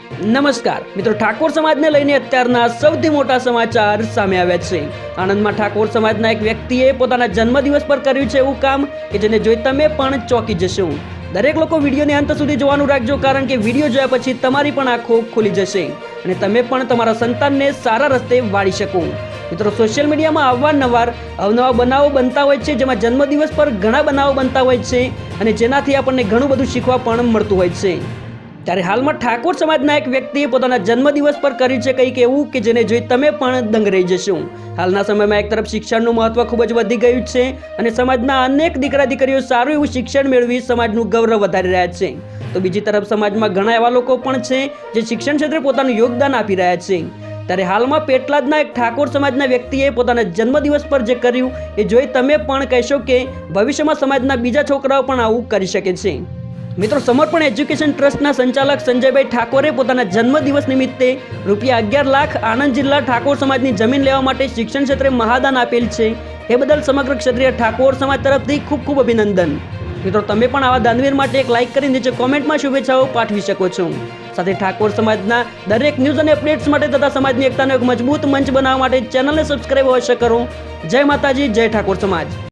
નમસ્કાર મિત્રો, ઠાકોર સમાજને લઈને અત્યારના સૌથી મોટા સમાચાર સામે આવ્યા છે। આણંદમાં ઠાકોર સમાજના એક વ્યક્તિએ પોતાના જન્મદિવસ પર કર્યું છે એવું કામ કે જેને જોઈ તમે પણ ચોંકી જશો। દરેક લોકો વિડીયોને અંત સુધી જોવાનું રાખજો, કારણ કે વિડીયો જોયા પછી તમારી પણ આંખો ખુલી જશે અને તમે પણ તમારા સંતાનને સારા રસ્તે વાળી શકો। મિત્રો, સોશિયલ મીડિયામાં અવનવા બનાવો બનતા હોય છે, જેમાં જન્મદિવસ પર ઘણા બનાવો બનતા હોય છે અને જેનાથી આપણને ઘણું બધું શીખવા પણ મળતું હોય છે। ત્યારે હાલમાં ઠાકોર સમાજના એક વ્યક્તિએ પોતાના જન્મદિવસ પર કર્યું છે કંઈક એવું કે જેને જોઈ તમે પણ દંગ રહી જશો। હાલના સમયમાં એક તરફ શિક્ષણનું મહત્વ ખૂબ જ વધી ગયું છે અને સમાજના અનેક દીકરા દીકરીઓ સારું એવું શિક્ષણ મેળવી સમાજનું ગૌરવ વધારી રહ્યા છે, તો બીજી તરફ સમાજમાં ઘણા એવા લોકો પણ છે જે શિક્ષણ ક્ષેત્રે પોતાનું યોગદાન આપી રહ્યા છે। ત્યારે હાલમાં પેટલાદના એક ઠાકોર સમાજના વ્યક્તિએ પોતાના જન્મદિવસ પર જે કર્યું એ જોઈ તમે પણ કહેશો કે ભવિષ્યમાં સમાજના બીજા છોકરાઓ પણ આવું કરી શકે છે। મિત્રો, સમર્પણ એજ્યુકેશન ટ્રસ્ટના સંચાલક સંજયભાઈ ઠાકોરે પોતાના જન્મદિવસ નિમિત્તે ₹11 લાખ આણંદ જિલ્લા ઠાકોર સમાજની જમીન લેવા માટે શિક્ષણ ક્ષેત્રે મહાદાન આપેલ છે। એ બદલ સમગ્ર ક્ષત્રિય ઠાકોર સમાજ તરફથી ખૂબ ખૂબ અભિનંદન। મિત્રો, તમે પણ આવા દાનવીર માટે એક લાઇક કરી નીચે કોમેન્ટમાં શુભેચ્છાઓ પાઠવી શકો છો। સાથે ઠાકોર સમાજના દરેક ન્યૂઝ અને અપડેટ્સ માટે તથા સમાજની એકતાનો એક મજબૂત મંચ બનાવવા માટે ચેનલને સબસ્ક્રાઇબ અવશ્ય કરો। જય માતાજી, જય ઠાકોર સમાજ।